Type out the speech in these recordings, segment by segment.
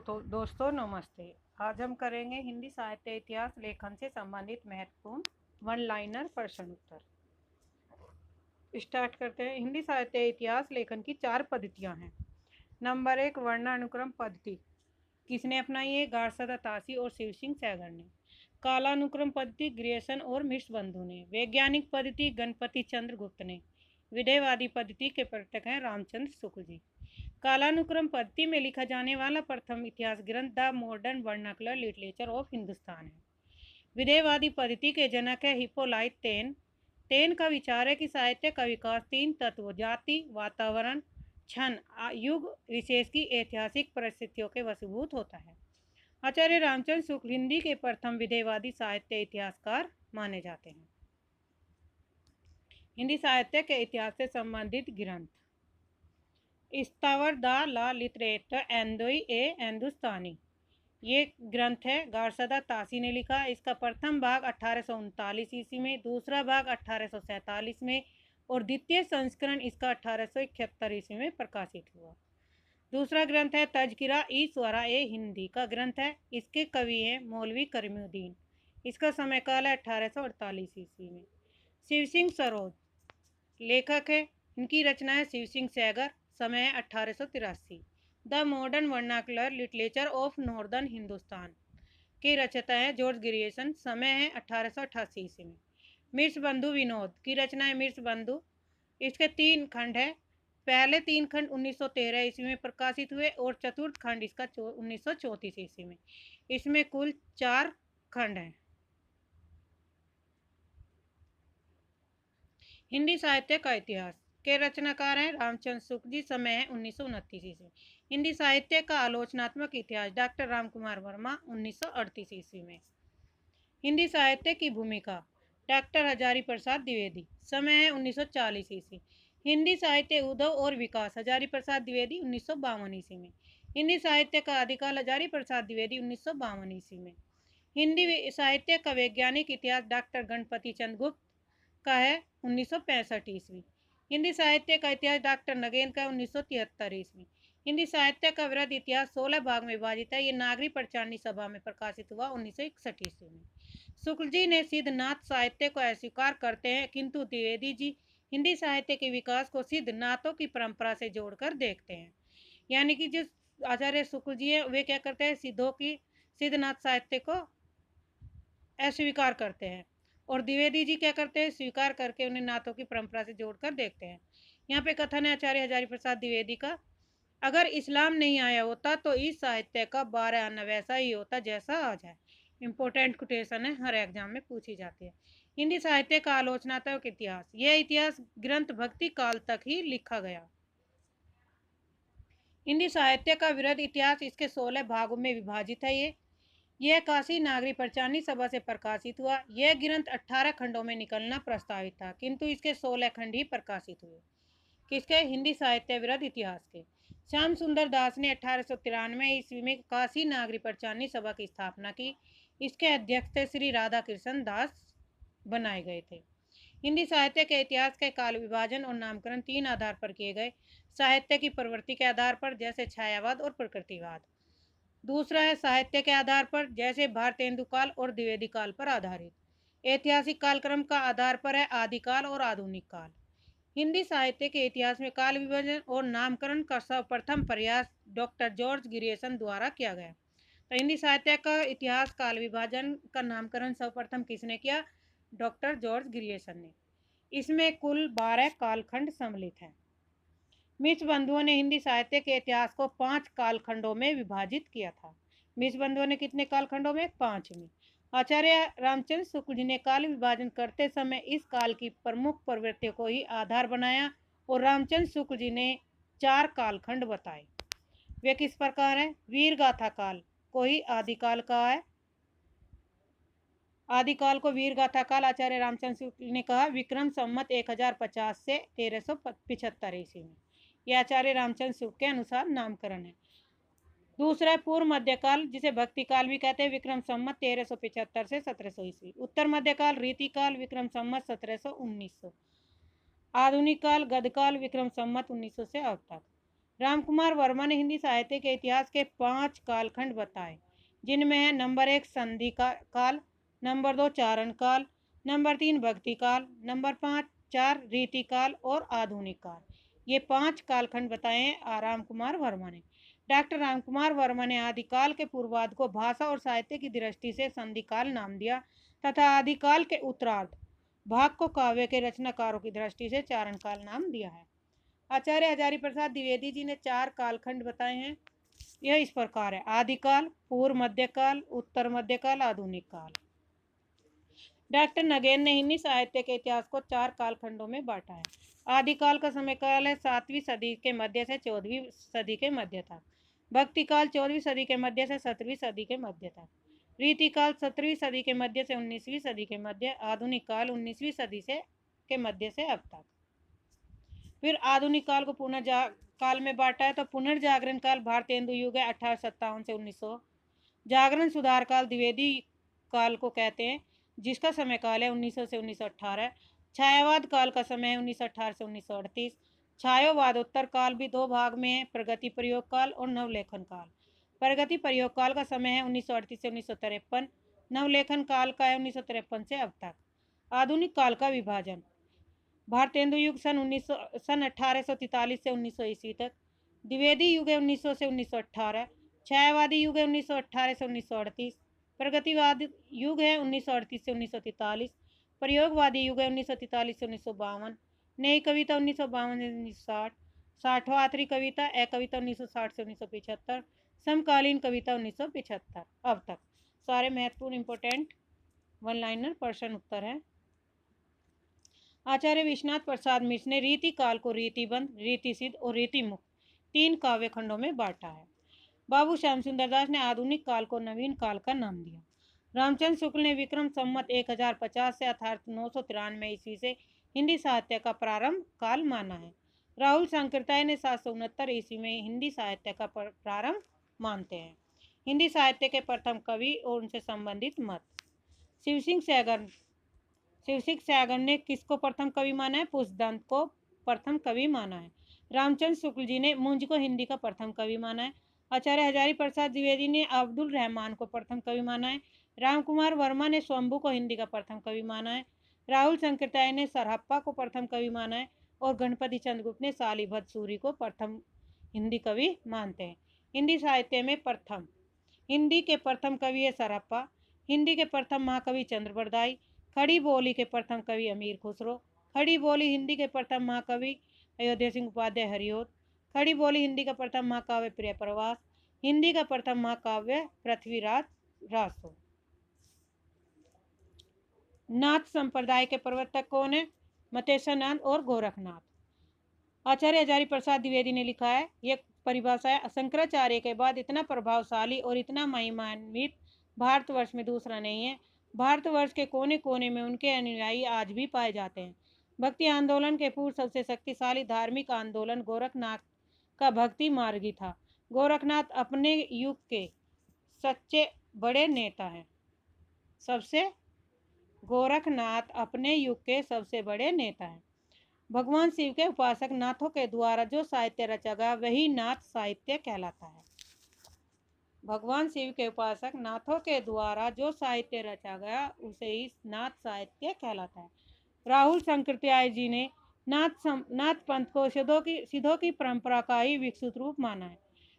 तो दोस्तों नमस्ते। आज हम करेंगे हिंदी साहित्य इतिहास लेखन से संबंधित महत्वपूर्ण वन लाइनर प्रश्न उत्तर। स्टार्ट करते हैं। हिंदी साहित्य इतिहास लेखन की 4 पद्धतियां हैं। नंबर 1 वर्णानुक्रम पद्धति। किसने अपनाई है? गारसदा तासी और शिव सिंह सैगर ने। कालानुक्रम पद्धति ग्रियर्सन और मिश्र बंधु ने। वैज्ञानिक पद्धति गणपति चंद्र गुप्त ने। विधेयवादी पद्धति के प्रवर्तक हैं रामचंद्र शुक्ल जी। कालानुक्रम पद्धति में लिखा जाने वाला प्रथम इतिहास ग्रंथ the modern vernacular literature of Hindustan है। विधेयवादी पद्धति के जनक है हिप्पोलाइट तेन। तेन का विचार है कि साहित्य का विकास 3 तत्वों जाति, वातावरण, क्षण, युग विशेष की ऐतिहासिक परिस्थितियों के वशीभूत होता है। आचार्य रामचंद्र शुक्ल हिंदी के प्रथम विधेयवादी साहित्य इतिहासकार माने जाते हैं। हिंदी साहित्य के इतिहास से संबंधित ग्रंथ इस्तावर द ला लिटरेचर एंदोई ए हिंदुस्तानी, ये ग्रंथ है गारसदा तासी ने लिखा। इसका प्रथम भाग 1839 ईस्वी में, दूसरा भाग 1847 में और द्वितीय संस्करण इसका 1871 ईस्वी में प्रकाशित हुआ। दूसरा ग्रंथ है तजकिरा ई स्वरा ए हिंदी का ग्रंथ है। इसके कवि हैं मौलवी करीमुद्दीन। इसका समय काल है 1848 ईस्वी में। शिव सिंह सरोज लेखक है। इनकी रचना है शिव सिंह सैगर। समय है 1883। The modern vernacular literature of northern Hindustan के रचयिता है जॉर्ज ग्रियर्सन। समय है 1888 ईस्वी में। मिश्र बंधु विनोद की रचना है मिश्र बंधु। इसके 3 खंड है। पहले 3 खंड 1913 ईस्वी में प्रकाशित हुए और चतुर्थ खंड इसका 1934 ईस्वी में। इसमें कुल 4 खंड हैं। हिंदी साहित्य का इतिहास के रचनाकार हैं रामचंद्र शुक्ल जी। समय है 1929 ईस्वी। हिंदी साहित्य का आलोचनात्मक इतिहास डॉक्टर रामकुमार वर्मा 1938 ईस्वी में। हिंदी साहित्य की भूमिका डॉक्टर हजारी प्रसाद द्विवेदी। समय है 1940 ईस्वी। हिंदी साहित्य उद्भव और विकास हजारी प्रसाद द्विवेदी 1952 ईस्वी में। हिंदी साहित्य का आदिकाल हजारी प्रसाद द्विवेदी 1952 ईस्वी में। हिंदी साहित्य का वैज्ञानिक इतिहास डॉक्टर गणपति चंद्र गुप्त का है 1965 ईस्वी। हिंदी साहित्य का इतिहास डॉक्टर नगेन का 1973 ईस्वी। हिंदी साहित्य का वृहद इतिहास 16 भाग में विभाजित है। ये नागरी प्रचारणी सभा में प्रकाशित हुआ 1961 ईस्वी में। शुक्ल जी ने सिद्धनाथ साहित्य को अस्वीकार करते हैं, किंतु द्विवेदी जी हिंदी साहित्य के विकास को सिद्धनाथों की परंपरा से जोड़कर देखते हैं। यानी कि जो आचार्य शुक्ल जी है वे क्या करते हैं, सिद्धनाथ साहित्य को अस्वीकार करते हैं और द्विवेदी जी क्या करते हैं, स्वीकार करके उन्हें नाथों की परंपरा से जोड़कर देखते हैं। यहाँ पे कथन है आचार्य हजारी प्रसाद द्विवेदी का, अगर इस्लाम नहीं आया होता तो इस साहित्य का 12 आना वैसा ही होता जैसा आज है। इम्पोर्टेंट कोटेशन है, हर एग्जाम में पूछी जाती है। हिंदी साहित्य का आलोचनात्मक इतिहास, यह इतिहास ग्रंथ भक्ति काल तक ही लिखा गया। हिंदी साहित्य का वृहद इतिहास इसके 16 भागों में विभाजित है। यह काशी नागरी प्रचारणी सभा से प्रकाशित हुआ। यह ग्रंथ 18 खंडों में निकलना प्रस्तावित था, किंतु इसके 16 खंड ही प्रकाशित हुए। किसके? हिंदी साहित्य वृहद इतिहास के। श्याम सुंदर दास ने 1893 ईस्वी में काशी नागरी प्रचारणी सभा की स्थापना की। इसके अध्यक्ष श्री राधा कृष्ण दास बनाए गए थे। हिंदी साहित्य के इतिहास के काल विभाजन और नामकरण 3 आधार पर किए गए। साहित्य की प्रवृत्ति के आधार पर, जैसे छायावाद और प्रकृतिवाद। दूसरा है साहित्य के आधार पर, जैसे भारतेंदु काल और द्विवेदी काल पर आधारित। ऐतिहासिक कालक्रम का आधार पर है आदिकाल और आधुनिक काल। हिंदी साहित्य के इतिहास में काल विभाजन और नामकरण का सर्वप्रथम प्रयास डॉक्टर जॉर्ज ग्रियर्सन द्वारा किया गया। तो हिंदी साहित्य का इतिहास काल विभाजन का नामकरण सर्वप्रथम किसने किया? डॉक्टर जॉर्ज ग्रियर्सन ने। इसमें कुल 12 कालखंड सम्मिलित हैं। मिश्र बंधुओं ने हिंदी साहित्य के इतिहास को 5 कालखंडों में विभाजित किया था। मिश्र बंधुओं ने कितने कालखंडों में? 5 में। आचार्य रामचंद्र शुक्ल जी ने काल विभाजन करते समय इस काल की प्रमुख प्रवृत्तियों को ही आधार बनाया और रामचंद्र शुक्ल जी ने 4 कालखंड बताए। वे किस प्रकार है? वीर गाथा काल को ही आदिकाल कहा है। आदिकाल को वीर गाथा काल आचार्य रामचंद्र शुक्ल ने कहा विक्रम संवत 1050 से 1375 ईस्वी में। यह आचार्य रामचंद्र शुक्ल के अनुसार नामकरण है। दूसरा है पूर्व मध्यकाल, जिसे भक्ति काल भी कहते हैं, विक्रम संवत 1375 से 1700 ईस्वी। उत्तर मध्यकाल रीतिकाल विक्रम संवत 1700 1900। आधुनिक काल गदकाल विक्रम संवत 1900 से अब तक। रामकुमार वर्मा ने हिंदी साहित्य के इतिहास के 5 कालखंड बताए, जिनमें है नंबर 1 संधि काल, नंबर 2 चारण काल, नंबर 3 भक्ति काल, नंबर 4 रीति काल और आधुनिक काल। ये 5 कालखंड बताए हैं राम कुमार वर्मा ने। डॉक्टर रामकुमार वर्मा ने आदिकाल के पूर्वार्ध को भाषा और साहित्य की दृष्टि से संधि काल नाम दिया तथा आदिकाल के उत्तरार्ध भाग को काव्य के रचनाकारों की दृष्टि से चारण काल नाम दिया है। आचार्य हजारी प्रसाद द्विवेदी जी ने 4 कालखंड बताए हैं। यह इस प्रकार है: आदिकाल, पूर्व मध्यकाल, उत्तर मध्यकाल, आधुनिक काल। डॉक्टर नगेन ने हिंदी साहित्य के इतिहास को 4 कालखंडों में बांटा है। आदिकाल का समय काल है 7वीं सदी के मध्य से 14वीं सदी के मध्य तक। भक्ति काल 14वीं सदी के मध्य से 17वीं सदी के मध्य तक। रीति काल 17वीं सदी के मध्य से 19वीं सदी के मध्य। आधुनिक काल 19वीं सदी से के मध्य से अब तक। फिर आधुनिक काल को काल में बांटा है तो पुनर्जागरण काल भारतेंदु युग है 1857 से 1900। जागरण सुधार काल द्विवेदी काल को कहते हैं, जिसका समय काल है 1900 से 1918। छायावाद काल का समय है 1918 से 1938। छायोवादोत्तर काल भी 2 भाग में है, प्रगति प्रयोग काल और नवलेखन काल। प्रगति प्रयोग काल का समय है 1938 से 1953। नवलेखन काल का है 1953 से अब तक। आधुनिक काल का विभाजन: भारतेंदु युग सन 1843 से 1900 ईस्वी तक। द्विवेदी युग है 1900 से 1918। छायावादी युग है 1918 से 1938। प्रगतिवाद युग है 1938 से 1943। प्रयोगवादी युग है 1943 से 1952। नई कविता 1952 से 1960। साठवात्री कविता ए कविता 1960 से 1975। समकालीन कविता 1975। अब तक सारे महत्वपूर्ण इंपोर्टेंट वन लाइनर प्रश्न उत्तर है। आचार्य विश्वनाथ प्रसाद मिश्र ने रीति काल को रीतिबंध, रीति सिद्ध और रीति मुक्त 3 काव्य खंडों में बांटा है। बाबू श्याम सुंदर दास ने आधुनिक काल को नवीन काल का नाम दिया। रामचंद्र शुक्ल ने विक्रम संवत 1050 से अर्थात 993 ईस्वी से हिंदी साहित्य का प्रारंभ काल माना है। राहुल सांकृत्याय ने 769 ईस्वी में हिंदी साहित्य का प्रारंभ मानते हैं। हिंदी साहित्य के प्रथम कवि और उनसे संबंधित मत: शिवसिंह सैगन ने किसको प्रथम कवि माना है? पुष्पदंत को प्रथम कवि माना है। रामचंद्र शुक्ल जी ने मुंज को हिंदी का प्रथम कवि माना है। आचार्य हजारी प्रसाद द्विवेदी ने अब्दुल रहमान को प्रथम कवि माना है। रामकुमार वर्मा ने शंभू को हिंदी का प्रथम कवि माना है। राहुल सांकृत्याय ने सरहप्पा को प्रथम कवि माना है और गणपति चंद्रगुप्त ने शालिभद्र सूरी को प्रथम हिंदी कवि मानते हैं। हिंदी साहित्य में प्रथम हिंदी के प्रथम कवि है सरहप्पा। हिंदी के प्रथम महाकवि चंद्रबरदाई। खड़ी बोली के प्रथम कवि अमीर खुसरो। खड़ी बोली हिंदी के प्रथम महाकवि अयोध्या सिंह उपाध्याय हरिओत। खड़ी बोली हिंदी का प्रथम महाकाव्य प्रिय प्रवास। हिंदी का प्रथम महाकाव्य पृथ्वीराज रासो। नाथ संप्रदाय के प्रवर्तक कौन है? मतेश्वरनाथ और गोरखनाथ। आचार्य हजारी प्रसाद द्विवेदी ने लिखा है, यह परिभाषा है, शंकराचार्य के बाद इतना प्रभावशाली और इतना महिमान्वित भारतवर्ष में दूसरा नहीं है। भारतवर्ष के कोने कोने में उनके अनुयायी आज भी पाए जाते हैं। भक्ति आंदोलन के पूर्व सबसे शक्तिशाली धार्मिक आंदोलन गोरखनाथ का भक्ति मार्गी था। गोरखनाथ अपने युग के सच्चे बड़े नेता हैं। गोरखनाथ अपने युग के सबसे बड़े नेता हैं। भगवान शिव के उपासक नाथों के द्वारा जो साहित्य रचा गया वही नाथ साहित्य कहलाता है। भगवान शिव के उपासक नाथों के द्वारा जो साहित्य रचा गया उसे ही नाथ साहित्य कहलाता है। राहुल सांकृत्याय जी ने नाथ पंथ को सिद्धों की परंपरा का ही विकसित रूप माना है।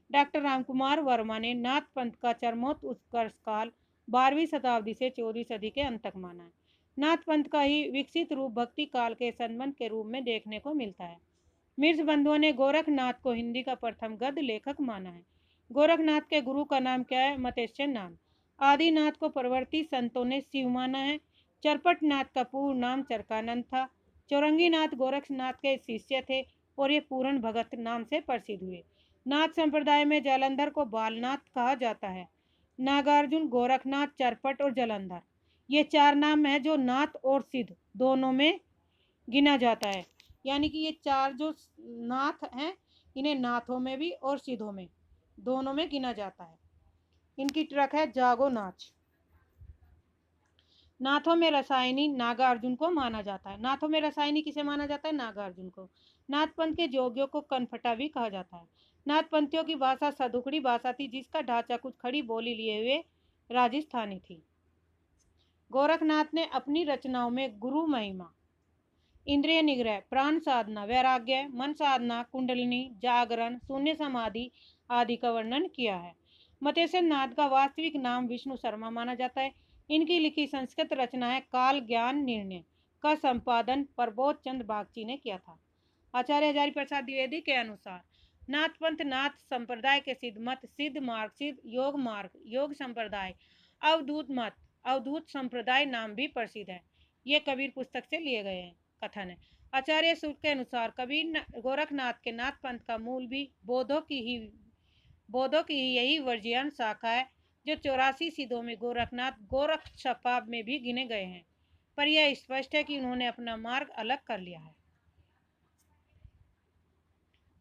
डॉक्टर रामकुमार वर्मा ने नाथ पंथ का चरमोत्कर्ष काल 12वीं शताब्दी से 14वीं सदी के अंत तक माना है। नाथ पंथ का ही विकसित रूप भक्ति काल के संबंध के रूप में देखने को मिलता है। मिर्ज बंधुओं ने गोरखनाथ को हिंदी का प्रथम गद्य लेखक माना है। गोरखनाथ के गुरु का नाम क्या है? मतेश्वरनाथ। आदिनाथ को परवर्ती संतों ने शिव माना है। चरपटनाथ का पूर्ण नाम चरकानंद था। चौरंगीनाथ गोरखनाथ के शिष्य थे और ये पूर्ण भगत नाम से प्रसिद्ध हुए। नाथ संप्रदाय में जालंधर को बालनाथ कहा जाता है। नागार्जुन, गोरखनाथ, चरपट और जालंधर ये 4 नाम है जो नाथ और सिद्ध दोनों में गिना जाता है। यानी कि ये 4 जो नाथ हैं इन्हें नाथों में भी और सिद्धों में दोनों में गिना जाता है। इनकी ट्रक है जागो नाच। नाथों में रसायनी नागार्जुन को माना जाता है। नाथों में रसायनी किसे माना जाता है? नागार्जुन को। नाथ पंथ के जोगियों को कनफटा भी कहा जाता है। नाथ पंथियों की भाषा सदुकड़ी भाषा थी, जिसका ढांचा कुछ खड़ी बोली लिए हुए राजस्थानी थी। गोरखनाथ ने अपनी रचनाओं में गुरु महिमा, इंद्रिय निग्रह, प्राण साधना, वैराग्य, मन साधना, कुंडलिनी, जागरण, शून्य समाधि आदि का वर्णन किया है। मतेश्वर नाथ का वास्तविक नाम विष्णु शर्मा माना जाता है। इनकी लिखी संस्कृत रचनाएं काल ज्ञान निर्णय का संपादन प्रबोध चंद्र बागची ने किया था। आचार्य हजारी प्रसाद द्विवेदी के अनुसार नाथ पंथ नाथ संप्रदाय के सिद्ध मत, सिद्ध मार्ग, सिद्ध योग मार्ग, योग संप्रदाय, अवधूत मत, अवधूत संप्रदाय नाम भी प्रसिद्ध है। ये कबीर पुस्तक से लिए गए हैं कथन है। आचार्य सूत्र के अनुसार कबीर गोरखनाथ के नाथ पंथ का मूल भी बौद्धों की ही यही वर्जियान शाखा है, जो 84 सिद्धों में गोरखनाथ गोरख शपाब में भी गिने गए हैं। पर यह स्पष्ट है कि उन्होंने अपना मार्ग अलग कर लिया है।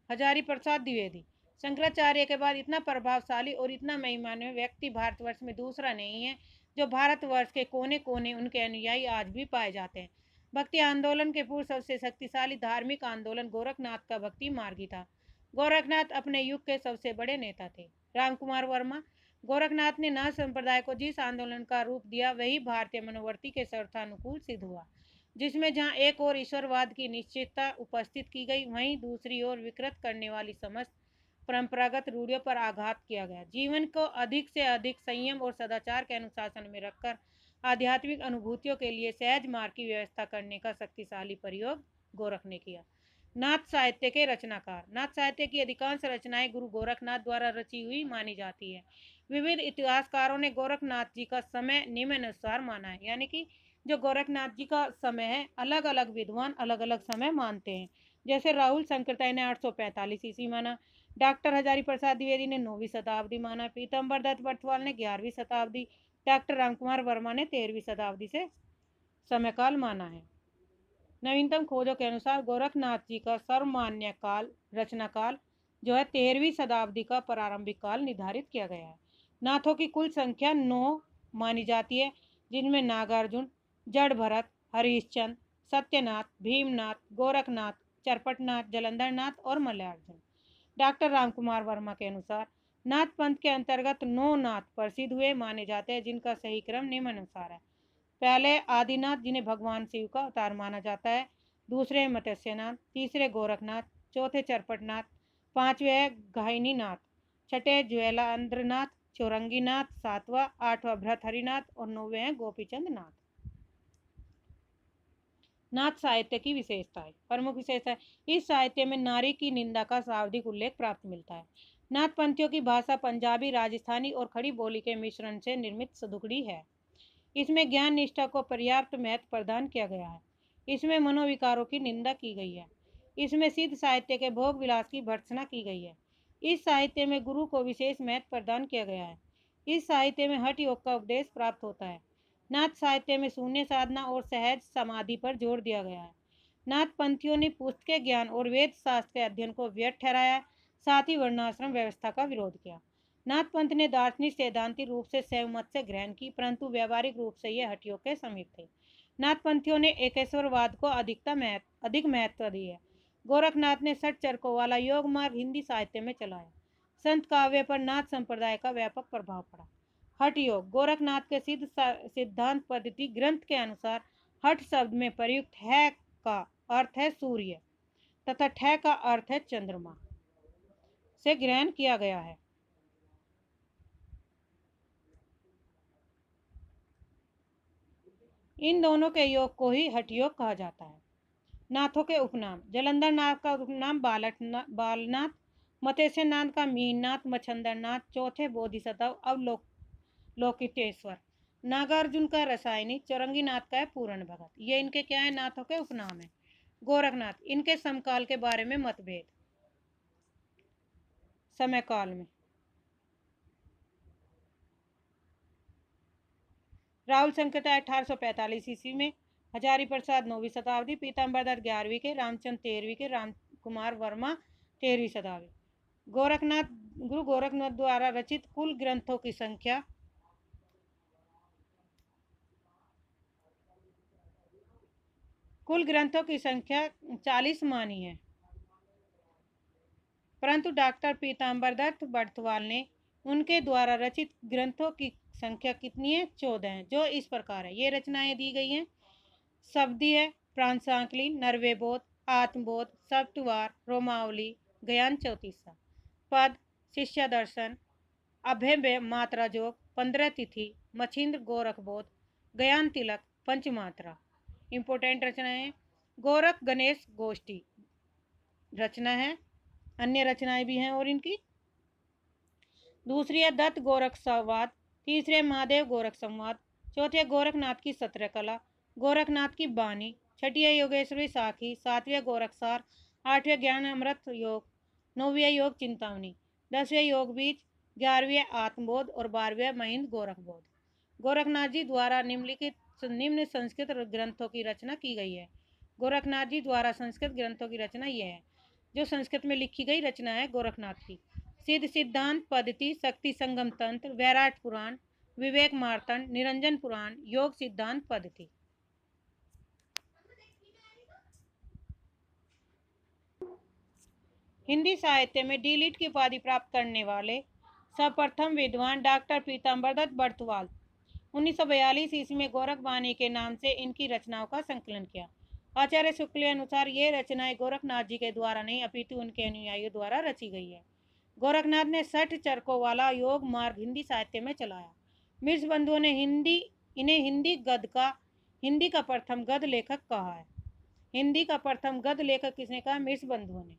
हजारी प्रसाद द्विवेदी शंकराचार्य के बाद इतना प्रभावशाली और इतना महिमान्वित व्यक्ति भारतवर्ष में दूसरा नहीं है, जो भारतवर्ष के कोने कोने उनके अनुयायी आज भी पाए जाते हैं। भक्ति आंदोलन के पूर्व सबसे शक्तिशाली धार्मिक आंदोलन गोरखनाथ का भक्ति मार्ग ही था। गोरखनाथ अपने युग के सबसे बड़े नेता थे। रामकुमार वर्मा गोरखनाथ ने नाथ संप्रदाय को जिस आंदोलन का रूप दिया, वही भारतीय मनोवर्ती के शर्थानुकूल सिद्ध हुआ, जिसमें जहां एक ओर ईश्वरवाद की निश्चितता उपस्थित की गई, वहीं दूसरी ओर विकृत करने वाली समस्त परंपरागत रूढ़ियों पर आघात किया गया। जीवन को अधिक से अधिक संयम और सदाचार के अनुशासन में रखकर आध्यात्मिक अनुभूतियों के लिए सहज मार्ग की व्यवस्था करने का शक्तिशाली प्रयोग गोरख ने किया। नाथ साहित्य के रचनाकार। नाथ साहित्य की अधिकांश रचनाएं गुरु गोरखनाथ द्वारा रची हुई मानी जाती है। विविध इतिहासकारों ने गोरखनाथ जी का समय निम्नानुसार माना है, यानी कि जो गोरखनाथ जी का समय है, अलग अलग विद्वान अलग अलग समय मानते हैं। जैसे राहुल शंकरताई ने 845 ईस्वी माना, डॉक्टर हजारी प्रसाद द्विवेदी ने 9वीं शताब्दी माना, पीतम्बर दत्त बटवाल ने 11वीं शताब्दी, डॉक्टर रामकुमार वर्मा ने 13वीं शताब्दी से समयकाल माना है। नवीनतम खोजों के अनुसार गोरखनाथ जी का सर्वमान्य काल रचना काल जो है 13वीं शताब्दी का प्रारंभिक काल निर्धारित किया गया है। नाथों की कुल संख्या 9 मानी जाती है, जिनमें नागार्जुन, जड़ भरत, हरिश्चंद्र, सत्यनाथ, भीमनाथ, गोरखनाथ, चरपटनाथ, जलंधरनाथ और मलयार्जुन। डॉक्टर रामकुमार वर्मा के अनुसार नाथ पंथ के अंतर्गत 9 नाथ प्रसिद्ध हुए माने जाते हैं, जिनका सही क्रम निम्नानुसार है। पहले आदिनाथ, जिन्हें भगवान शिव का अवतार माना जाता है। दूसरे मत्स्यनाथ, तीसरे गोरखनाथ, चौथे चरपटनाथ, पांचवे घायनीनाथ, छठे ज्वेलांद्रनाथ, चौरंगीनाथ, सातवां आठवां भृतहरिनाथ और 9वें हैं गोपीचंद नाथ। नाथ साहित्य की विशेषताएं। प्रमुख विशेषता, इस साहित्य में नारी की निंदा का शाब्दिक उल्लेख प्राप्त मिलता है। नाथ पंथियों की भाषा पंजाबी, राजस्थानी और खड़ी बोली के मिश्रण से निर्मित सदुकड़ी है। इसमें ज्ञान निष्ठा को पर्याप्त महत्व प्रदान किया गया है। इसमें मनोविकारों की निंदा की गई है। इसमें सिद्ध साहित्य के भोग विलास की भर्त्सना की गई है। इस साहित्य में गुरु को विशेष महत्व प्रदान किया गया है। इस साहित्य में हठ योग का उपदेश प्राप्त होता है। नाथ साहित्य में शून्य साधना और सहज समाधि पर जोर दिया गया है। नाथ पंथियों ने पुस्तक ज्ञान और वेद शास्त्र के अध्ययन को व्यर्थ ठहराया, साथ ही वर्णाश्रम व्यवस्था का विरोध किया। नाथ पंथ ने दार्शनिक सैद्धांतिक रूप से शैव मत से ग्रहण की, परंतु व्यावहारिक रूप से ये हठयोग के समीप थे। नाथ पंथियों ने एकेश्वरवाद को अधिक महत्व दी है। गोरखनाथ ने षट चरकों वाला योग मार्ग हिंदी साहित्य में चलाया। संत काव्य पर नाथ संप्रदाय का व्यापक प्रभाव पड़ा। हठ योग। गोरखनाथ के सिद्धांत पद्धति ग्रंथ के अनुसार हठ शब्द में प्रयुक्त है का अर्थ है सूर्य तथा ठय का अर्थ है चंद्रमा से ग्रहण किया गया है। इन दोनों के योग को ही हठ योग कहा जाता है। नाथों के उपनाम। जलंधर नाथ का उपनाम बालनाथ, मतेश्वर का मीननाथ, मच्छंदरनाथ, चौथे बोधिसत्व अवलोकितेश्वर, नागार्जुन का रसायनी, चौरंगीनाथ का है पूर्ण भगत। ये इनके क्या है? नाथों के उपनाम है। गोरखनाथ। इनके समकाल के बारे में मतभेद। समयकाल में राहुल शंकरताई 1845 ईस्वी में, हजारी प्रसाद 9वीं शताब्दी, पीताम्बर दत्त 11वीं के, रामचंद्र 13वीं के, रामकुमार वर्मा 13वीं शताब्दी। गुरु गोरखनाथ द्वारा रचित कुल ग्रंथों की संख्या कुल ग्रंथों की संख्या 40 मानी है, परंतु डॉक्टर पीताम्बर दत्त बड़तवाल ने उनके द्वारा रचित ग्रंथों की संख्या कितनी है? 14 है, जो इस प्रकार है। ये रचनाएं दी गई हैं। शब्दी है प्रांसांकली, नरवेबोध, आत्मबोध, सप्तवार, रोमावली, ज्ञान चौतीसा। पद शिष्य दर्शन, अभय मात्रा जोग, 15 तिथि, मछिंद्र गोरखबोध, ज्ञान तिलक, पंचमात्रा। इंपोर्टेंट रचनाएं गोरख गणेश गोष्ठी रचना है, अन्य रचनाएं भी हैं और इनकी। दूसरी है दत्त गोरख संवाद, तीसरे महादेव गोरख संवाद, चौथे गोरखनाथ की 17 कला, गोरखनाथ की बानी, छठी है योगेश्वरी साखी, सातवें गोरखसार, आठवें ज्ञान अमृत योग, नौवें योग चिंतावनी, 10वें योग बीज, 11वें आत्मबोध और 12वें महिंद गोरखबोध। गोरखनाथ जी द्वारा निम्न संस्कृत ग्रंथों की रचना की गई है। गोरखनाथ जी द्वारा संस्कृत ग्रंथों की रचना यह है, जो संस्कृत में लिखी गई रचना है गोरखनाथ की। सिद्ध सिद्धांत पद्धति, शक्ति संगम तंत्र, वैराट पुराण, विवेक मार्तंड, निरंजन पुराण, योग सिद्धांत पद्धति। हिंदी साहित्य में डी.लिट की उपाधि प्राप्त करने वाले सर्वप्रथम विद्वान डॉक्टर पीताम्बर दत्त बड़तवाल 1942 ईस्वी में गोरख बानी के नाम से इनकी रचनाओं का संकलन किया। आचार्य शुक्ल के अनुसार ये रचनाएं गोरखनाथ जी के द्वारा नहीं अपितु उनके अनुयायियों द्वारा रची गई है। गोरखनाथ ने 60 चरकों वाला योग मार्ग हिंदी साहित्य में चलाया। मिर्च बंधुओं ने इन्हें हिंदी का प्रथम गद्य लेखक कहा है। हिंदी का प्रथम गद्य लेखक किसने कहा? मिर्च बंधुओं ने।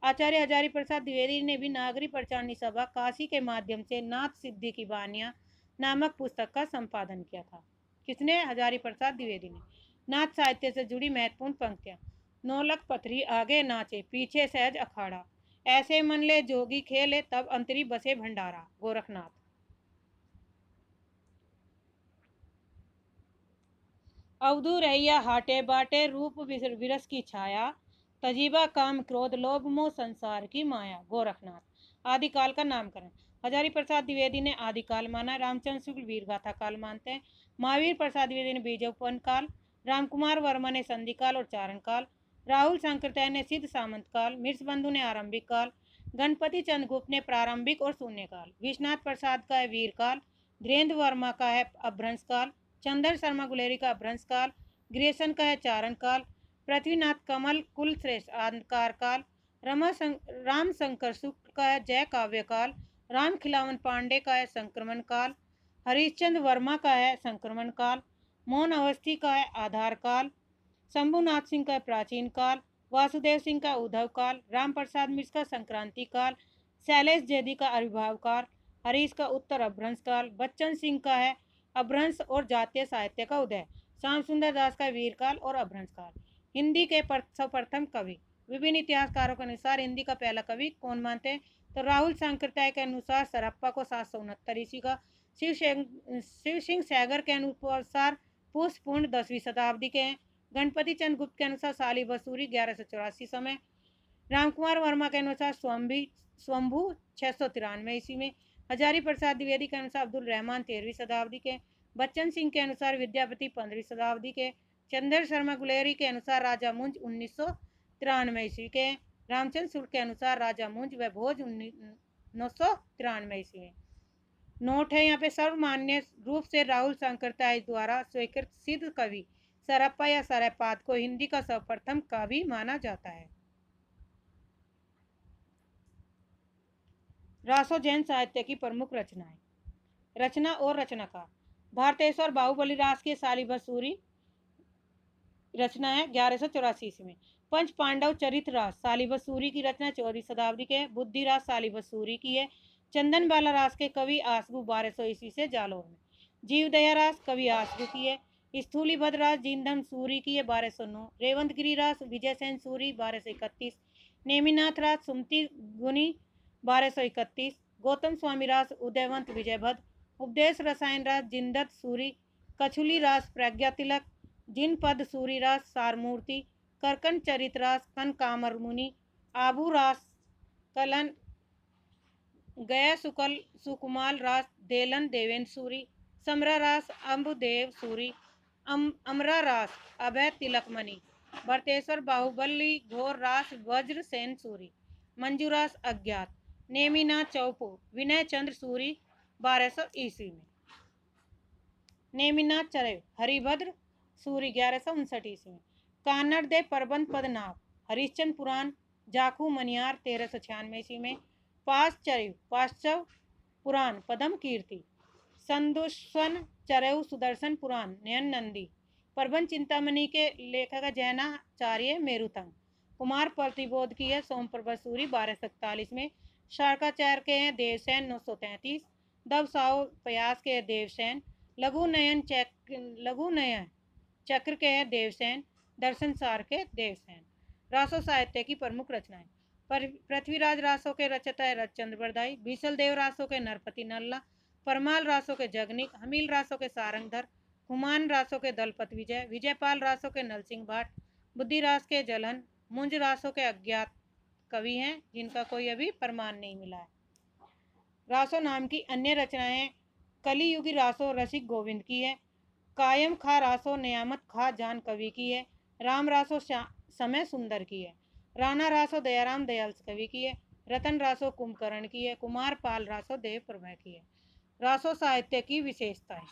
आचार्य हजारी प्रसाद द्विवेदी ने भी नागरी प्रचारणी सभा काशी के माध्यम से नाथ सिद्धि की बानियां नामक पुस्तक का संपादन किया था। किसने? हजारी प्रसाद द्विवेदी ने। नाथ साहित्य से जुड़ी महत्वपूर्ण पंक्तियां, नौलख पथरी आगे नाचे पीछे सहज अखाड़ा, ऐसे मन ले जोगी खेले तब अंतरी बसे भंडारा, गोरखनाथ। अवधू रहिया हाटे बाटे रूप विरस की छाया, तजीबा काम क्रोध लोभ मोह संसार की माया, गोरखनाथ। आदिकाल का नामकरण, हजारी प्रसाद द्विवेदी ने आदिकाल माना, रामचंद्र शुक्ल वीर गाथा काल मानते हैं, महावीर प्रसाद द्विवेदी ने बीजोपन काल, रामकुमार वर्मा ने संधि काल और चारण काल, राहुल शंकरतय ने सिद्ध सामंत काल, मिर्च बंधु ने आरंभिक काल, गणपति चंद्रगुप्त ने प्रारंभिक और शून्य काल, विश्वनाथ प्रसाद का है वीर काल, धीरेन्द्र वर्मा का है अभ्रंश काल, चंद्र शर्मा गुलेरी का अभ्रंश काल, ग्रेसन का है चारण काल, पृथ्वीनाथ कमल कुल श्रेष्ठ अंधकार काल, राम शंकर शुक्ल का है जय काव्य काल, राम खिलावन पांडे का है संक्रमण काल, हरिश्चंद्र वर्मा का है संक्रमण काल, मोहन अवस्थी का है आधार काल, शंभुनाथ सिंह का प्राचीन काल, वासुदेव सिंह का उद्धव काल, राम प्रसाद मिश्र का संक्रांति काल, शैलेश जैदी का आविर्भाव काल, हरीश का उत्तर अभ्रंश काल, बच्चन सिंह का है अभ्रंश और जातीय साहित्य का उदय, श्याम सुंदर दास का वीर काल और अभ्रंश काल। हिंदी के सर्वप्रथम कवि, विभिन्न इतिहासकारों के अनुसार हिंदी का पहला कवि कौन मानते हैं? तो राहुल शंकरतय के अनुसार सरप्पा को 769 ईस्वी का, शिव सिंह सैगर के अनुसार पुष्यपूर्ण 10वीं शताब्दी के हैं, गणपति चंद्र गुप्त के अनुसार साली बसूरी 1184 समय, रामकुमार वर्मा के अनुसार स्वंभू 693 ईस्वी में, हजारी प्रसाद द्विवेदी के अनुसार अब्दुल रहमान 13वीं शताब्दी के, बच्चन सिंह के अनुसार विद्यापति 15वीं शताब्दी के, चंद्र शर्मा गुलेरी के अनुसार राजा मुंज 1993 ईस्वी के, रामचंद्र शुक्ल के अनुसार राजा मुंज व भोज 1993 ईस्वी में। नोट है यहाँ पे, सर्वमान्य रूप से राहुल शंकरतय द्वारा स्वीकृत सिद्ध कवि सरप्पा या सरपाद को हिंदी का सर्वप्रथम कवि माना जाता है। रासो जैन साहित्य की प्रमुख रचनाएं, रचना और रचनाकार, भारतेश्वर बाहुबली रास की साली बसूरी रचना है 1184 ईस्वी में, पंच पांडव चरित्र रास साली बसूरी की रचना 14वीं शताब्दी के, बुद्धि रास साली बसूरी की है, चंदन बाला रास के कवि आसगु 1200 ईस्वी से जालौर में, जीवदया रास कवि आसगु की है, स्थूली भद्र रास जींधम सूरी की है 1209, रेवंतगिरी रास विजय सेन सूरी 1231, नेमिनाथ रास सुमति गुनी 1231, गौतम स्वामी रास उदयवंत विजय भद्र, उपदेश रसायन रास जिंदत सूरी, कछुली रास प्रज्ञा तिलक, जिन पद सूरी रास सारमूर्ति, करकन चरित रास कन कामर मुनि, आबू रास कलन गया सुकल सुकुमाल रास देलन देवेंद्र सूरी, समरा रास अम्बुदेव सूरी, अमरा रास अभय तिलकमणि, भरतेश्वर बाहुबली घोर रास वज्र सेन सूरी, मंजूरास अज्ञात, नेमिना चौपो, विनय चंद्र सूरी 1200 ईस्वी में, नेमिनाथ चरय हरिभद्र सूरी 1159 ईस्वी में, कान्नड़ दे परबंध पदनाभ हरिश्चंद्र पुराण जाखू मनियार 1396 ईस्वी में, पाश्चर्य पाश्चव पुराण पदम कीर्ति, संदुष्वन चरयु सुदर्शन पुराण नयन नंदी, प्रबंध चिंतामणि के लेखक जैनाचार्य मेरुतंग, कुमार प्रतिबोध की है सोमप्रभा सूरी 1241 में, शार्काचार्य के हैं देवसेन 933, दव साव प्रयास के देवसेन, लघु नयन चक्र के हैं देवसेन, दर्शन सार के देवसेन। रासो साहित्य की प्रमुख रचनाएं, पृथ्वीराज रासो के रचयिता है रविचंद्र बरदाई, बीसल देव रासो के नरपति नल्ला, परमाल रासो के जगनिक, हमील रासो के सारंगधर, हुमान रासो के दलपत विजय, विजयपाल रासो के नलसिंह भाट, बुद्धिरास के जलन, मुंज रासो के अज्ञात कवि हैं जिनका कोई अभी प्रमाण नहीं मिला है। रासो नाम की अन्य रचनाएं कलियुगी रासो रसिक गोविंद की है, कायम खा रासो नियामत खा जान कवि की है, राम रासो समय सुंदर की है, राणा रासो दयाराम दयाल कवि की है, रतन रासो कुंभकर्ण की है, कुमार पाल रासो देव प्रभा की है। रासो साहित्य की विशेषताएं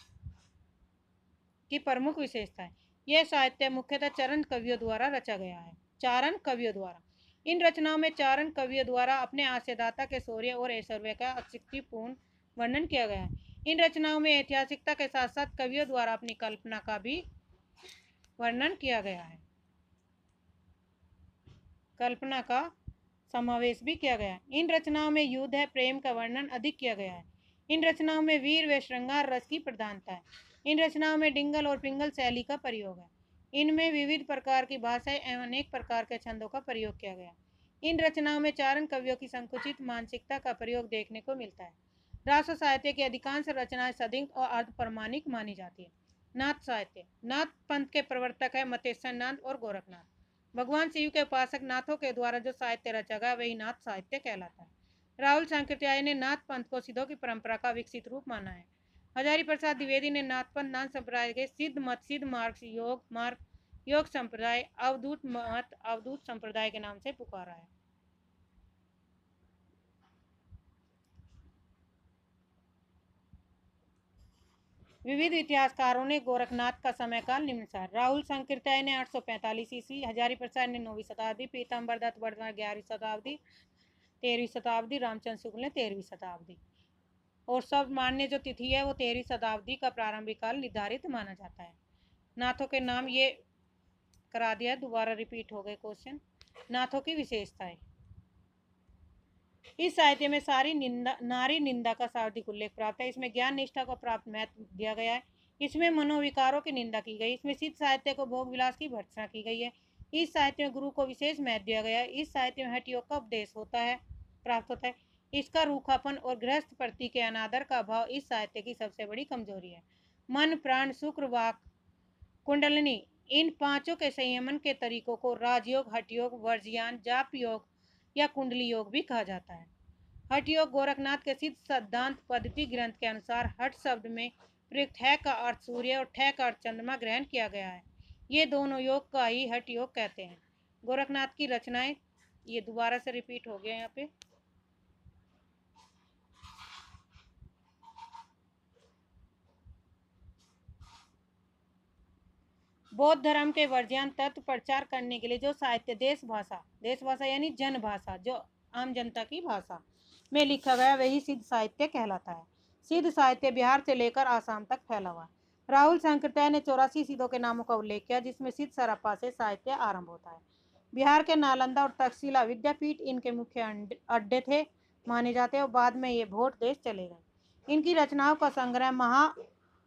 की प्रमुख विशेषताएं, यह साहित्य मुख्यतः चरण कवियों द्वारा रचा गया है। चारण कवियों द्वारा, इन रचनाओं में चारण कवियों द्वारा अपने आशयदाता के शौर्य और ऐश्वर्य का अतिशयोक्तिपूर्ण वर्णन किया गया है। इन रचनाओं में ऐतिहासिकता के साथ साथ कवियों द्वारा अपनी कल्पना का भी वर्णन किया गया है, कल्पना का समावेश भी किया गया है। इन रचनाओं में युद्ध है प्रेम का वर्णन अधिक किया गया है। इन रचनाओं में वीर व श्रृंगार रस की प्रधानता है। इन रचनाओं में डिंगल और पिंगल शैली का प्रयोग है। इनमें विविध प्रकार की भाषाएं एवं अनेक प्रकार के छंदों का प्रयोग किया गया। इन रचनाओं में चारण कवियों की संकुचित मानसिकता का प्रयोग देखने को मिलता है। रासो साहित्य की अधिकांश रचनाएं सदिग्ध और अर्ध प्रमाणिक मानी जाती है। नाथ साहित्य, नाथ पंथ के प्रवर्तक है मतेश्वर नाथ और गोरखनाथ। भगवान शिव के उपासक नाथों के द्वारा जो साहित्य रचा गया वही नाथ साहित्य कहलाता है। राहुल सांकृत्याय ने नाथ पंथ को सिद्धों की परंपरा का विकसित रूप माना है। हजारी प्रसाद द्विवेदी ने नाथ पंथ नाथ संप्रदाय के सिद्ध मत, सिद्ध मार्ग योग संप्रदाय, अवधूत मत, अवधूत संप्रदाय के नाम से पुकारा है। विविध इतिहासकारों ने गोरखनाथ का समय काल निम्नानुसार, राहुल सांकृत्याय ने 845 ईस्वी, हजारी प्रसाद ने 9वीं शताब्दी, पीताम्बर दत्त वर्धमान 11वीं शताब्दी, 13वीं शताब्दी, रामचंद्र शुक्ल ने 13वीं शताब्दी, और सब मान्य जो तिथि है वो 13वीं शताब्दी का प्रारंभिक काल निर्धारित माना जाता है। नाथों के नाम ये करा दिया, दोबारा रिपीट हो गए क्वेश्चन। नाथों की विशेषताएं, इस साहित्य में सारी नारी निंदा का शाब्दिक उल्लेख प्राप्त है। इसमें ज्ञान निष्ठा को प्राप्त महत्व दिया गया है। इसमें मनोविकारों की निंदा की गई। इसमें सिद्ध साहित्य को भोग विलास की भर्त्सना की गई है। इस साहित्य में गुरु को विशेष महत्व दिया गया है। इस साहित्य में हठ योग का उपदेश होता है, प्राप्त होता है। इसका रूखापन और गृहस्थ प्रति के अनादर का अभाव इस साहित्य की सबसे बड़ी कमजोरी है। मन, प्राण, शुक्र, वाक, कुंडलिनी, इन पांचों के संयमन के तरीकों को राजयोग, हठ योग, वर्ज्यान, जाप योग या कुंडली योग भी कहा जाता है। हठ योग गोरखनाथ के सिद्ध सिद्धांत पद्धति ग्रंथ के अनुसार हठ शब्द में प्रयुक्त है का अर्थ सूर्य और ठय का अर्थ चंद्रमा ग्रहण किया गया है। ये दोनों योग का ही हठ योग कहते हैं। गोरखनाथ की रचनाएं, ये दोबारा से रिपीट हो गया यहाँ पे। बौद्ध धर्म के वर्ज्यान तत्व प्रचार करने के लिए जो साहित्य देश भाषा यानी जन भाषा, जो आम जनता की भाषा में लिखा गया वही सिद्ध साहित्य कहलाता है। सिद्ध साहित्य बिहार से लेकर आसाम तक फैला हुआ। राहुल सांकृत्याय ने 84 सिद्धों के नामों का उल्लेख किया, जिसमें सिद्ध सरप्पा से साहित्य आरंभ होता है। बिहार के नालंदा और तक्षशिला विद्यापीठ इनके मुख्य अड्डे थे माने जाते हैं, और बाद में ये भोट देश चले गए। इनकी रचनाओं का संग्रह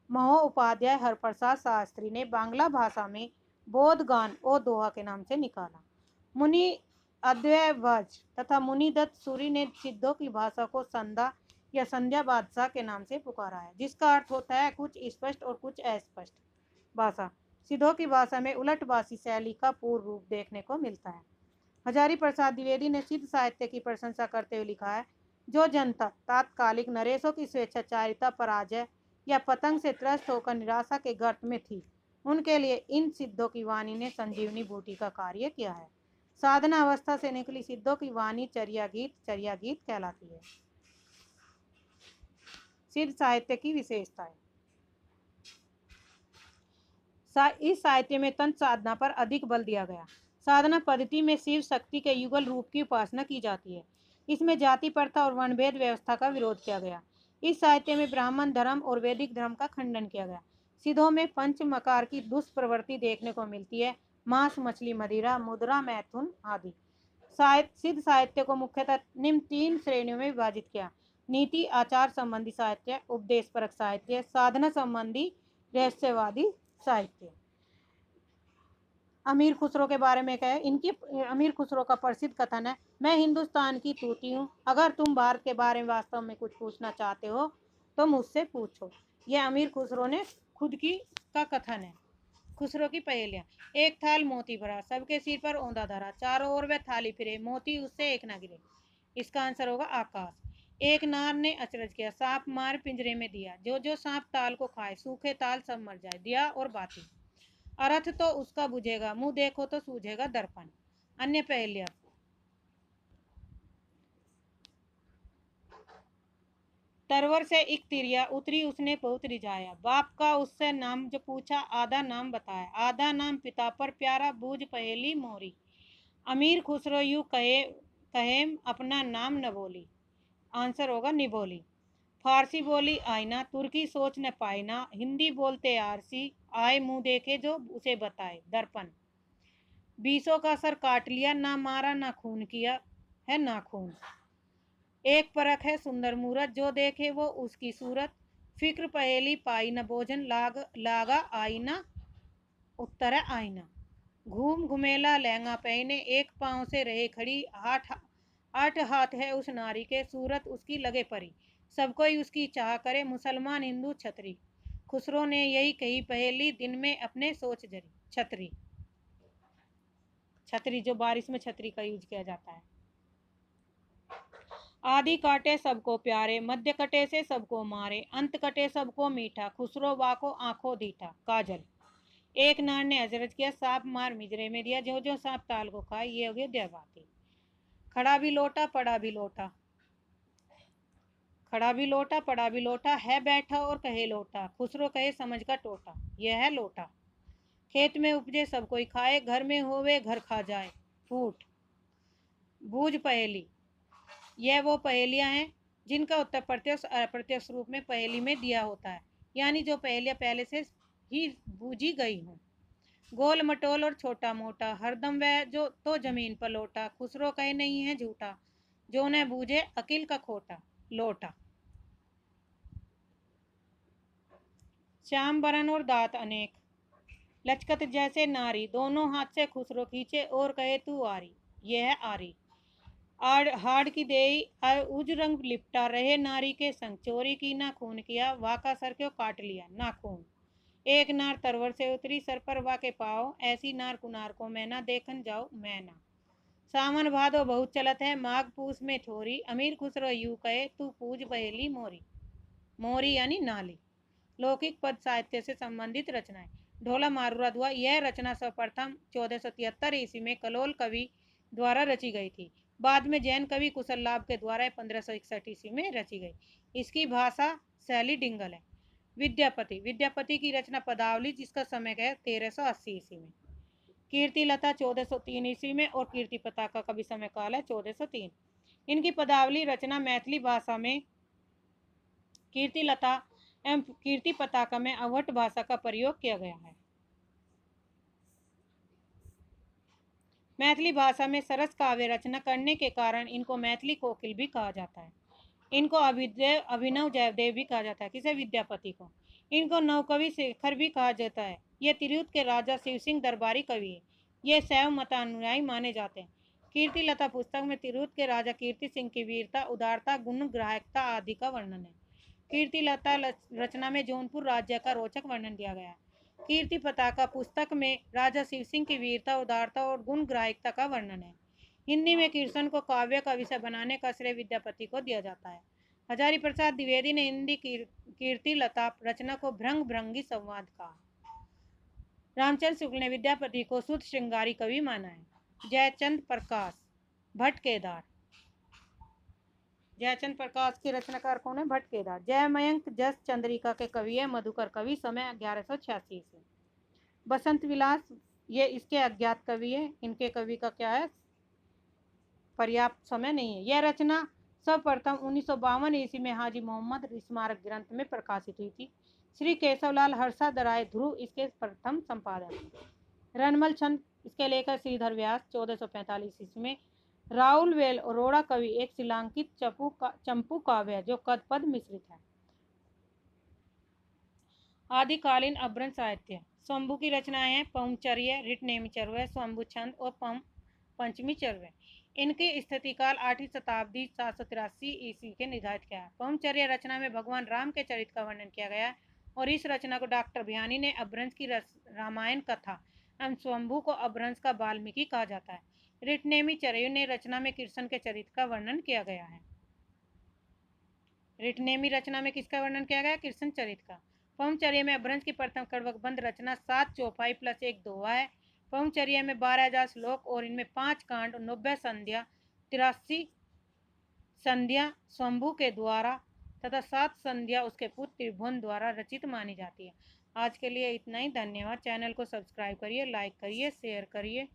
महोपाध्याय हरप्रसाद शास्त्री ने बांग्ला भाषा में बोधगान और दोहा के नाम से निकाला। मुनि अद्वैवज तथा मुनिदत्त सूरी ने सिद्धों की भाषा को संध्या या संध्या बादशाह के नाम से पुकारा है, जिसका अर्थ होता है कुछ स्पष्ट और कुछ अस्पष्ट भाषा। सिद्धों की भाषा में उलटवासी शैली का पूर्ण रूप देखने को मिलता है। हजारी प्रसाद द्विवेदी ने सिद्ध साहित्य की प्रशंसा करते हुए लिखा है, जो जनता तात्कालिक नरेशों की स्वेच्छाचारिता, पराजय या पतंग से त्रस्त होकर निराशा के गर्त में थी, उनके लिए इन सिद्धों की वाणी ने संजीवनी बूटी का कार्य किया है। साधना अवस्था से निकली सिद्धों की वाणी चर्या गीत कहलाती है। सिद्ध साहित्य की विशेषताएं। इस साहित्य में तंत्र साधना पर अधिक बल दिया गया। साधना पद्धति में शिव शक्ति के युगल रूप की उपासना की जाती है। इसमें जाति प्रथा और वर्णभेद व्यवस्था का विरोध किया गया। इस साहित्य में ब्राह्मण धर्म और वैदिक धर्म का खंडन किया गया। सिद्धों में पंच मकार की दुष्प्रवृत्ति देखने को मिलती है। मांस, मछली, मदिरा, मुद्रा, मैथुन आदि। सिद्ध साहित्य को मुख्यतः निम्न 3 श्रेणियों में विभाजित किया: नीति आचार संबंधी साहित्य, उपदेश परक साहित्य, साधना संबंधी रहस्यवादी साहित्य। अमीर खुसरो के बारे में कहे, इनकी अमीर खुसरो का प्रसिद्ध कथन है, मैं हिंदुस्तान की तूती हूँ, अगर तुम भारत के बारे में वास्तव में कुछ पूछना चाहते हो तो मुझसे पूछो। यह अमीर खुसरो ने खुद की का कथन है। खुसरो की पहेलियां। एक थाल मोती भरा, सबके सिर पर औंधा धरा, चारों ओर वह थाली फिरे, मोती उससे एक ना गिरे। इसका आंसर होगा आकाश। एक नार ने अचरज किया, सांप मार पिंजरे में दिया, जो जो सांप ताल को खाए, सूखे ताल सब मर जाए। दिया और बाती। अर्थ तो उसका बुझेगा, मुंह देखो तो सूझेगा दर्पण। अन्य पहेलियां। तरवर से एक तिरिया उतरी, उसने बहुत रिझाया, बाप का उससे नाम जो पूछा, आधा नाम बताया, आधा नाम पिता पर प्यारा, बूझ पहेली मोरी। अमीर खुसरो यूं कहे कहे अपना नाम न बोली। आंसर होगा निबोली। फारसी बोली आईना, तुर्की सोच न पाए ना, हिंदी बोलते आरसी, आए मुंह देखे जो उसे बताए दर्पण। 20 का सर काट लिया, ना मारा ना खून किया है ना खून। एक परख है सुंदर मूरत, जो देखे वो उसकी सूरत। फिक्र पहेली पाई न भोजन, लागा आईना उत्तर है आईना। घूम घुमेला लहंगा पहने, एक पांव से रहे खड़ी, आठ हाथ है उस नारी के, सूरत उसकी लगे परी, सब कोई उसकी चाह करे, मुसलमान हिंदू छतरी। खुसरो ने यही कही पहेली, दिन में अपने सोच जरी। छतरी, छतरी जो बारिश में छतरी का यूज किया जाता है। आदि काटे सबको प्यारे, मध्य कटे से सबको मारे, अंत कटे सबको मीठा, खुसरो वाको आंखों दीठा। काजल। एक नार ने अजरज किया, सांप मार मिजरे में दिया, जो जो सांप ताल को खाए। ये हो गया देवाती। खड़ा भी लोटा पड़ा भी लोटा, खड़ा भी लोटा पड़ा भी लोटा, है बैठा और कहे लोटा, खुसरो कहे समझ का टोटा। यह है लोटा। खेत में उपजे सब कोई खाए, घर में होवे घर खा जाए। फूट। बूझ पहेली। यह वो पहेलियां हैं जिनका उत्तर प्रत्यक्ष अप्रत्यक्ष रूप में पहेली में दिया होता है, यानी जो पहेलियां पहले से ही बूझी गई हों। गोल मटोल और छोटा मोटा, हरदम वह जो तो जमीन पर लोटा, खुसरो कहे नहीं है झूठा, जो न बूझे अकिल का खोटा। लोटा। श्याम बरन और दांत अनेक, लचकत जैसे नारी, दोनों हाथ से खुसरो खींचे और कहे तू आरी। यह है आरी। हाड़ की देई उज रंग लिपटा, रहे नारी के संग, चोरी की ना खून किया, वाह का सर क्यों काट लिया ना खून। एक नार तरवर से उतरी, सर पर वाह के पाओ, ऐसी नार कुनार को मैं ना देखन जाओ मैं ना। सावन भादो बहुत चलत है, माघ पूस में छोरी, अमीर खुसरो यू कहे तू पूज पहेली मोरी। मोरी यानी नाली। लौकिक पद साहित्य से संबंधित रचनाएं। ढोला मारूरा दुआ, यह रचना सर्वप्रथम 1473 ईस्वी में कलोल कवि द्वारा रची गई थी। बाद में जैन कवि कुशल लाभ के द्वारा 1561 ईस्वी में रची गई। इसकी भाषा शैली डिंगल है। विद्यापति। विद्यापति की रचना पदावली, जिसका समय है 1380 ईस्वी में। कीर्ति लता 1403 ईस्वी में और कीर्ति पताका का भी समय काल है 1403। इनकी पदावली रचना मैथिली भाषा में कीर्ति लता एवं कीर्ति पताका में अवध भाषा का प्रयोग किया गया है। मैथिली भाषा में सरस काव्य रचना करने के कारण इनको मैथिली कोकिल भी कहा जाता है। इनको अभिनव जयदेव भी कहा जाता है। किसे? विद्यापति को। इनको नवकवि शेखर भी कहा जाता है। ये तिरहुत के राजा शिव सिंह दरबारी कवि है। ये शैव मतानुयायी माने जाते हैं। कीर्ति लता पुस्तक में तिरहुत के राजा कीर्ति सिंह की वीरता, उदारता, गुण ग्राहकता आदि का वर्णन है। कीर्ति लता रचना में जौनपुर राज्य का रोचक वर्णन दिया गया है। कीर्ति पताका पुस्तक में राजा शिव सिंह की वीरता, उदारता और गुण ग्राहकता का वर्णन है। हिंदी में कीर्तन को काव्य का विषय बनाने का श्रेय विद्यापति को दिया जाता है। हजारी प्रसाद द्विवेदी ने हिंदी कीर्ति लता रचना को भ्रंग भ्रंगी संवाद कहा। रामचंद्र शुक्ल ने विद्यापति को शुद्ध श्रृंगारी कवि माना है। जयचंद प्रकाश भट्ट केदार, जयचंद प्रकाश के रचनाकार कौन है? भट्ट केदार। जयमयंक जस चंद्रिका के कवि है, मधुकर कवि, समय 1186 ईस्वी। बसंत विलास ये इसके अज्ञात कवि है, इनके कवि का क्या है? पर्याप्त समय नहीं है। यह रचना सर्वप्रथम 1952 ईस्वी में हाजी मोहम्मद स्मारक ग्रंथ में प्रकाशित हुई थी। श्री केशवलाल हर्षदराय ध्रुव इसके प्रथम संपादक। रनमल छंद इसके लेखक श्रीधर व्यास 1445 ईस्वी में। राहुल वेल अरोड़ा कवि एक शिलांकित चंपू काव्य जो कदपद मिश्रित है। आदिकालीन अभ्रंश साहित्य। स्वंभू की रचनाएं हैं पौमचर्य, ऋटनेमी चरवह, स्वंभू छंद और पंचमी चरवह। इनके स्थिति काल 8वीं शताब्दी 783 ईस्वी के निर्धारित किया है। पौमचर्य रचना में भगवान राम के चरित्र का वर्णन किया गया है और इस रचना को डॉक्टर भियानी ने अभ्रंश की रामायण कथा एवं स्वंभू को अभ्रंश का वाल्मीकि कहा जाता है। ऋटनेमी चरयु ने रचना में कृष्ण के चरित्र का वर्णन किया गया है। ऋटनेमी रचना में किसका वर्णन किया गया? कृष्ण चरित्र का। पौमचर्य में अभ्रंश की प्रथम कड़वकबंद रचना 7 चौपाई प्लस 1 दोहा है। पौमचर्य में 12,000 श्लोक और इनमें 5 कांड, 90 संध्या, 83 संध्या स्वंभू के द्वारा तथा 7 संध्या उसके पुत्र त्रिभुवन द्वारा रचित मानी जाती है। आज के लिए इतना ही। धन्यवाद। चैनल को सब्सक्राइब करिए, लाइक करिए, शेयर करिए।